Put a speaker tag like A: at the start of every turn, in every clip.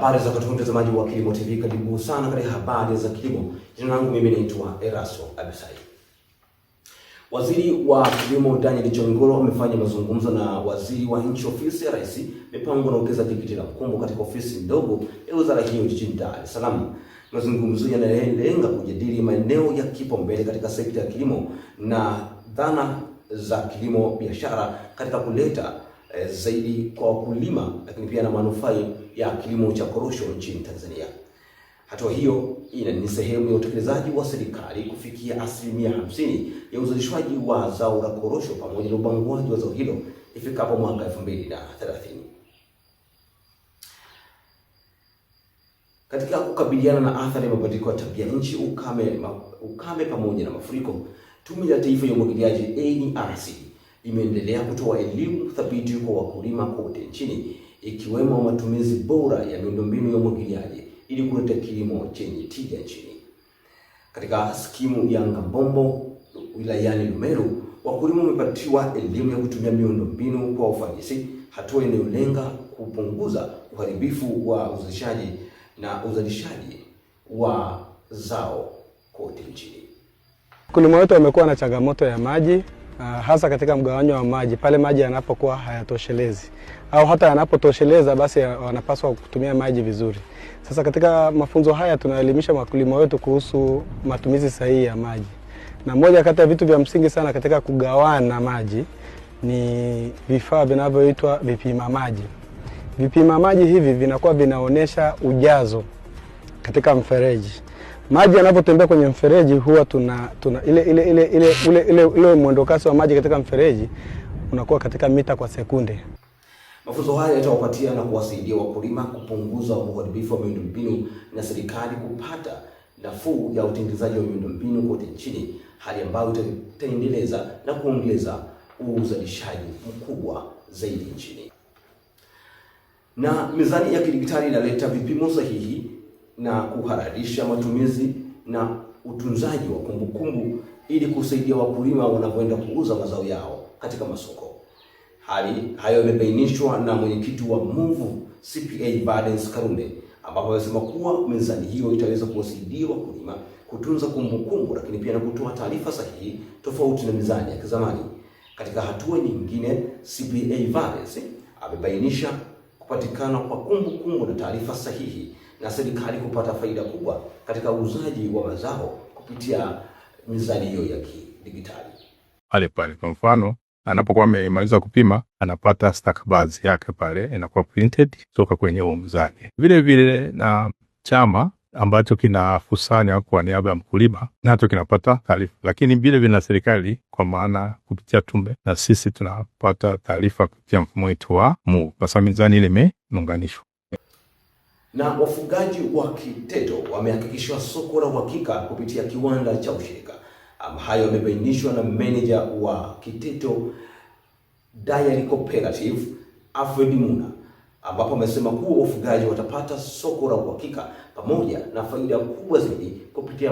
A: Habari za kutoka mtazamaji wa Kilimo TV, karibu sana katika habari za kilimo. Jina langu mimi naitwa Erasto Abisai. Waziri wa Kilimo Daniel Chongolo amefanya mazungumzo na waziri wa nchi ofisi ya Rais, mipango na uwekezaji Kitila Mkumbo katika ofisi ndogo ya wizara hiyo jijini Dar es Salaam. Mazungumzo yanalenga kujadili maeneo ya kipaumbele katika sekta ya kilimo na dhana za kilimo biashara katika kuleta zaidi kwa wakulima, lakini pia na manufaa ya kilimo cha korosho nchini Tanzania. Hatua hiyo ni sehemu ya utekelezaji wa serikali kufikia 50% ya uzalishwaji wa zao la korosho pamoja na ubanguaji wa zao hilo ifikapo mwaka 2030. Katika kukabiliana na athari ya mabadiliko ya tabia nchi, ukame pamoja na mafuriko, Tume ya Taifa ya Umwagiliaji NRC imeendelea kutoa elimu thabiti kwa wakulima kote nchini, ikiwemo matumizi bora ya miundombinu ya umwagiliaji ili kuleta kilimo chenye tija nchini. Katika skimu ya Ngambombo wilayani Lumeru, wakulima wamepatiwa elimu ya kutumia miundombinu kwa ufanisi, hatua inayolenga kupunguza uharibifu wa uzalishaji wa zao kote nchini.
B: Wakulima wetu wamekuwa na changamoto ya maji, hasa katika mgawanyo wa maji, pale maji yanapokuwa hayatoshelezi au hata yanapotosheleza basi wanapaswa kutumia maji vizuri. Sasa katika mafunzo haya tunaelimisha wakulima wetu kuhusu matumizi sahihi ya maji. Na moja kati ya vitu vya msingi sana katika kugawana maji ni vifaa vinavyoitwa vipima maji. Vipima maji hivi vinakuwa vinaonesha ujazo katika mfereji. Maji yanapotembea kwenye mfereji huwa tuna ile mwendokasi wa maji katika mfereji unakuwa katika mita kwa sekunde.
A: Mafunzo haya yatawapatia na kuwasaidia wakulima kupunguza uharibifu wa miundombinu na serikali kupata nafuu ya utengenezaji wa miundombinu kote nchini, hali ambayo itaendeleza na kuongeza uzalishaji mkubwa zaidi nchini. Na mizani ya kidigitali inaleta vipimo sahihi na kuharakisha matumizi na utunzaji wa kumbukumbu ili kusaidia wakulima wanapoenda kuuza mazao yao katika masoko. Hali hayo imebainishwa na mwenyekiti wa MUVU CPA Badens Karunde, ambapo amesema kuwa mizani hiyo itaweza kuwasaidia wakulima kutunza kumbukumbu, lakini pia na kutoa taarifa sahihi tofauti na mizani ya kizamani. Katika hatua nyingine, CPA Badens amebainisha kupatikana kwa kumbukumbu na taarifa sahihi na serikali kupata faida kubwa katika uuzaji wa mazao kupitia mizani hiyo ya kidigitali.
C: Pale kwa mfano anapokuwa amemaliza kupima anapata stakabadhi yake pale inakuwa printed kutoka kwenye huo mzani. Vile vile na chama ambacho kinakusanya kwa niaba ya mkulima nacho kinapata taarifa, lakini vile vile na serikali kwa maana kupitia tume na sisi tunapata taarifa kupitia mfumo wetu wa MUVU kwa sababu mizani ile imeunganishwa.
A: Na wafugaji wa Kiteto wamehakikishwa soko la uhakika kupitia kiwanda cha ushirika. Hayo yamebainishwa na meneja wa Kiteto Dairy Cooperative Alfred Muna, ambapo amesema kuwa wafugaji watapata soko la uhakika pamoja na faida kubwa zaidi kupitia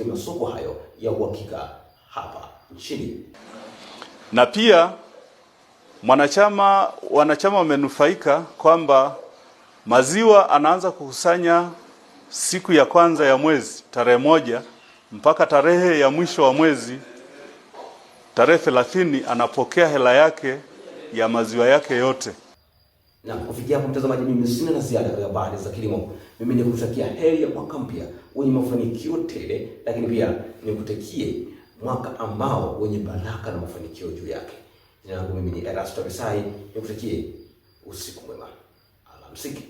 A: masoko hayo ya uhakika hapa nchini.
D: Na pia wanachama wamenufaika kwamba maziwa anaanza kukusanya siku ya kwanza ya mwezi tarehe 1 mpaka tarehe ya mwisho wa mwezi tarehe 30 anapokea hela yake ya maziwa yake yote.
A: Na kufikia hapo mtazamaji, mimi sina la ziada katika habari za kilimo. Mimi nikutakia heri ya mwaka mpya wenye mafanikio tele, lakini pia nikutakie mwaka ambao wenye baraka na mafanikio juu yake. Jina langu mimi ni Erasto Abisai, nikutakie usiku mwema. Alamsiki.